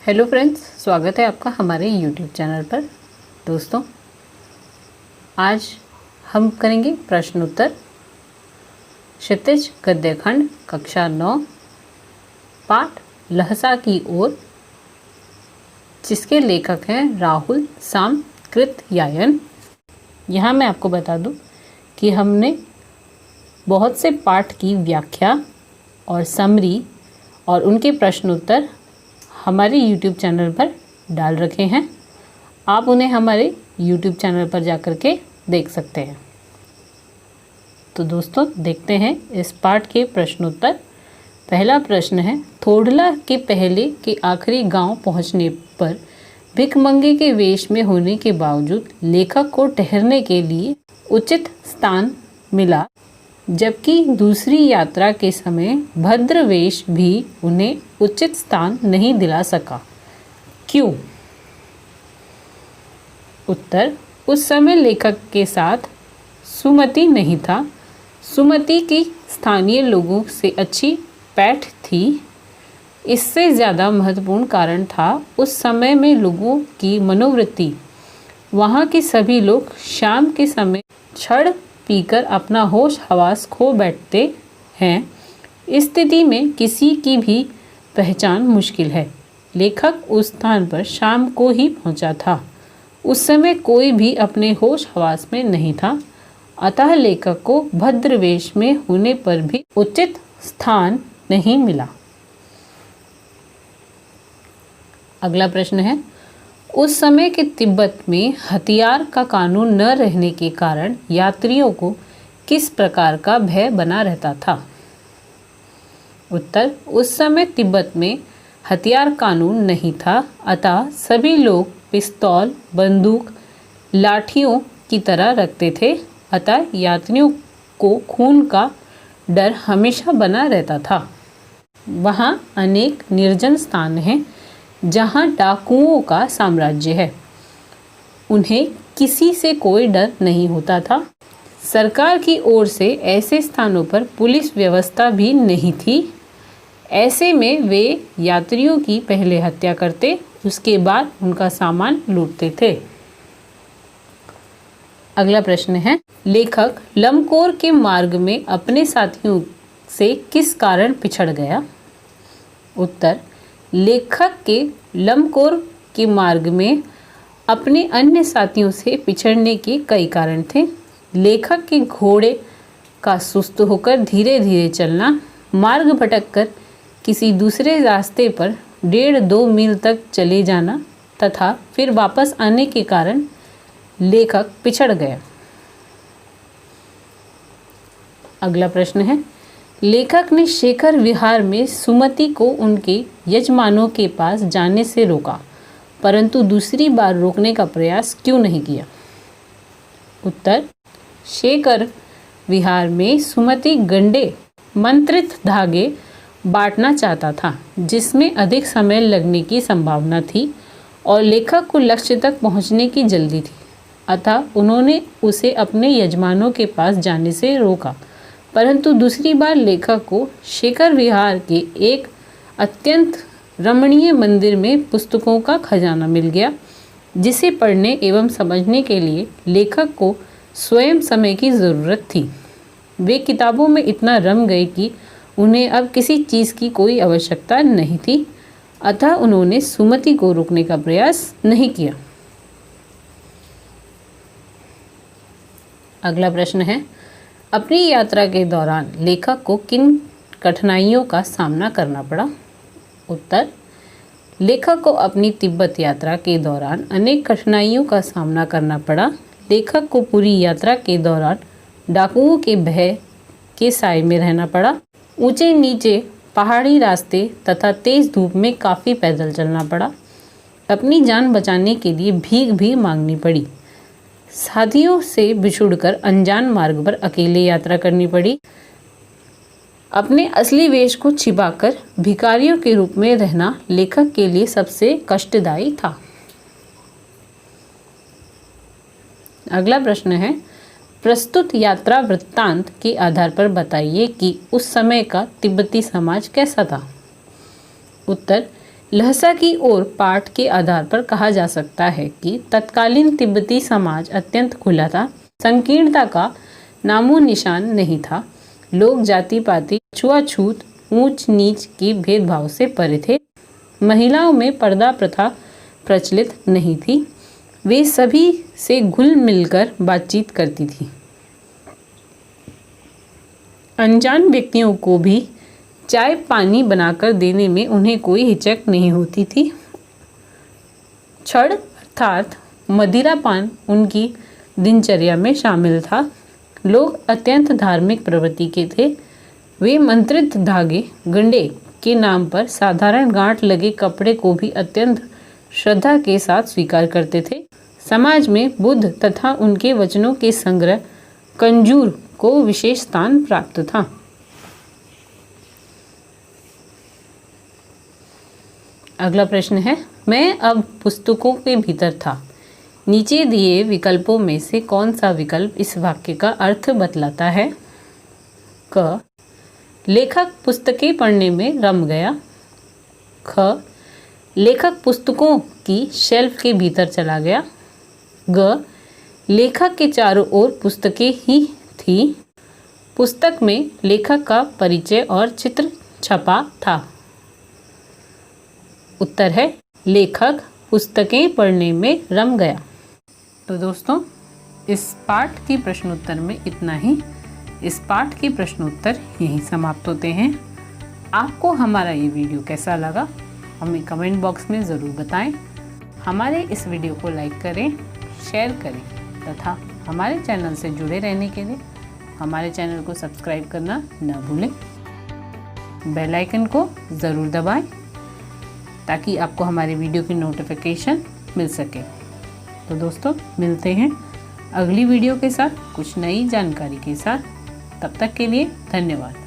Hello friends, स्वागत है आपका हमारे YouTube चैनल पर। दोस्तों, आज हम करेंगे प्रश्न उत्तर क्षितिज गद्यखंड कक्षा 9 पाठ लहसा की ओर, जिसके लेखक हैं राहुल सामकृत्यायन। यहाँ मैं आपको बता दूं कि हमने बहुत से पाठ की व्याख्या और समरी और उनके प्रश्न उत्तर हमारे YouTube चैनल पर डाल रखे हैं। आप उन्हें हमारे YouTube चैनल पर जाकर के देख सकते हैं। तो दोस्तों, देखते हैं इस पाठ के प्रश्न उत्तर। पहला प्रश्न है, थोड़ला के पहले के आखिरी गांव पहुंचने पर भिखमंगे के वेश में होने के बावजूद लेखक को ठहरने के लिए उचित स्थान मिला, जबकि दूसरी यात्रा के समय भद्रवेश भी उन्हें उचित स्थान नहीं दिला सका। क्यों? उत्तर, उस समय लेखक के साथ सुमति नहीं था। सुमति की स्थानीय लोगों से अच्छी पैठ थी। इससे ज़्यादा महत्वपूर्ण कारण था, उस समय में लोगों की मनोवृत्ति। वहाँ के सभी लोग शाम के समय छड़ पीकर अपना होश हवास खो बैठते हैं। इस स्थिति में किसी की भी पहचान मुश्किल है। लेखक उस स्थान पर शाम को ही पहुंचा था। उस समय कोई भी अपने होश हवास में नहीं था, अतः लेखक को भद्रवेश में होने पर भी उचित स्थान नहीं मिला। अगला प्रश्न है, उस समय के तिब्बत में हथियार का कानून न रहने के कारण यात्रियों को किस प्रकार का भय बना रहता था? उत्तर, उस समय तिब्बत में हथियार कानून नहीं था, अतः सभी लोग पिस्तौल, बंदूक, लाठियों की तरह रखते थे। अतः यात्रियों को खून का डर हमेशा बना रहता था। वहाँ अनेक निर्जन स्थान हैं जहाँ डाकुओं का साम्राज्य है। उन्हें किसी से कोई डर नहीं होता था। सरकार की ओर से ऐसे स्थानों पर पुलिस व्यवस्था भी नहीं थी। ऐसे में वे यात्रियों की पहले हत्या करते, उसके बाद उनका सामान लूटते थे। अगला प्रश्न है, लेखक लमकोर के मार्ग में अपने साथियों से किस कारण पिछड़ गया? उत्तर, लेखक के लमकोर के मार्ग में अपने अन्य साथियों से पिछड़ने के कई कारण थे। लेखक के घोड़े का सुस्त होकर धीरे धीरे चलना, मार्ग भटककर किसी दूसरे रास्ते पर 1.5-2 मील तक चले जाना तथा फिर वापस आने के कारण लेखक पिछड़ गया। अगला प्रश्न है, लेखक ने शेखर विहार में सुमति को उनके यजमानों के पास जाने से रोका, परंतु दूसरी बार रोकने का प्रयास क्यों नहीं किया? उत्तर, शेखर विहार में सुमति गंडे मंत्रित धागे बांटना चाहता था, जिसमें अधिक समय लगने की संभावना थी और लेखक को लक्ष्य तक पहुंचने की जल्दी थी। अतः उन्होंने उसे अपने यजमानों के पास जाने से रोका, परंतु दूसरी बार लेखक को शेखर विहार के एक अत्यंत रमणीय मंदिर में पुस्तकों का खजाना मिल गया, जिसे पढ़ने एवं समझने के लिए लेखक को स्वयं समय की ज़रूरत थी। वे किताबों में इतना रम गए कि उन्हें अब किसी चीज़ की कोई आवश्यकता नहीं थी, अतः उन्होंने सुमति को रोकने का प्रयास नहीं किया। अगला प्रश्न है, अपनी यात्रा के दौरान लेखक को किन कठिनाइयों का सामना करना पड़ा? उत्तर, लेखक को अपनी तिब्बत यात्रा के दौरान अनेक कठिनाइयों का सामना करना पड़ा। लेखक को पूरी यात्रा के दौरान डाकुओं के भय के साए में रहना पड़ा। ऊंचे नीचे पहाड़ी रास्ते तथा तेज धूप में काफ़ी पैदल चलना पड़ा। अपनी जान बचाने के लिए भीख भी मांगनी पड़ी। साथियों से बिछुड़कर अनजान मार्ग पर अकेले यात्रा करनी पड़ी। अपने असली वेश को छिपाकर भिखारियों के रूप में रहना लेखक के लिए सबसे कष्टदायी था। अगला प्रश्न है, प्रस्तुत यात्रा वृत्तांत के आधार पर बताइए कि उस समय का तिब्बती समाज कैसा था। उत्तर, लहसा की ओर पाठ के आधार पर कहा जा सकता है कि तत्कालीन तिब्बती समाज अत्यंत खुला था। संकीर्णता का नामो निशान नहीं था। लोग जाति पाति, छुआछूत, ऊंच नीच के भेदभाव से परे थे। महिलाओं में पर्दा प्रथा प्रचलित नहीं थी। वे सभी से घुल मिलकर बातचीत करती थी। अनजान व्यक्तियों को भी चाय पानी बनाकर देने में उन्हें कोई हिचक नहीं होती थी। छड़ अर्थात मदिरापान उनकी दिनचर्या में शामिल था। लोग अत्यंत धार्मिक प्रवृत्ति के थे। वे मंत्रित धागे गंडे के नाम पर साधारण गांठ लगे कपड़े को भी अत्यंत श्रद्धा के साथ स्वीकार करते थे। समाज में बुद्ध तथा उनके वचनों के संग्रह कंजूर को विशेष स्थान प्राप्त था। अगला प्रश्न है, मैं अब पुस्तकों के भीतर था। नीचे दिए विकल्पों में से कौन सा विकल्प इस वाक्य का अर्थ बतलाता है? क. लेखक पुस्तकें पढ़ने में रम गया। ख. लेखक पुस्तकों की शेल्फ के भीतर चला गया। ग. लेखक के चारों ओर पुस्तकें ही थी। पुस्तक में लेखक का परिचय और चित्र छपा था। उत्तर है लेखक पुस्तकें पढ़ने में रम गया। तो दोस्तों, इस पाठ के प्रश्नोत्तर में इतना ही। इस पाठ के प्रश्नोत्तर यहीं समाप्त होते हैं। आपको हमारा ये वीडियो कैसा लगा हमें कमेंट बॉक्स में ज़रूर बताएं। हमारे इस वीडियो को लाइक करें, शेयर करें तथा हमारे चैनल से जुड़े रहने के लिए हमारे चैनल को सब्सक्राइब करना न भूलें। बेल आइकन को ज़रूर दबाएं ताकि आपको हमारे वीडियो की नोटिफिकेशन मिल सके। तो दोस्तों, मिलते हैं अगली वीडियो के साथ कुछ नई जानकारी के साथ। तब तक के लिए धन्यवाद।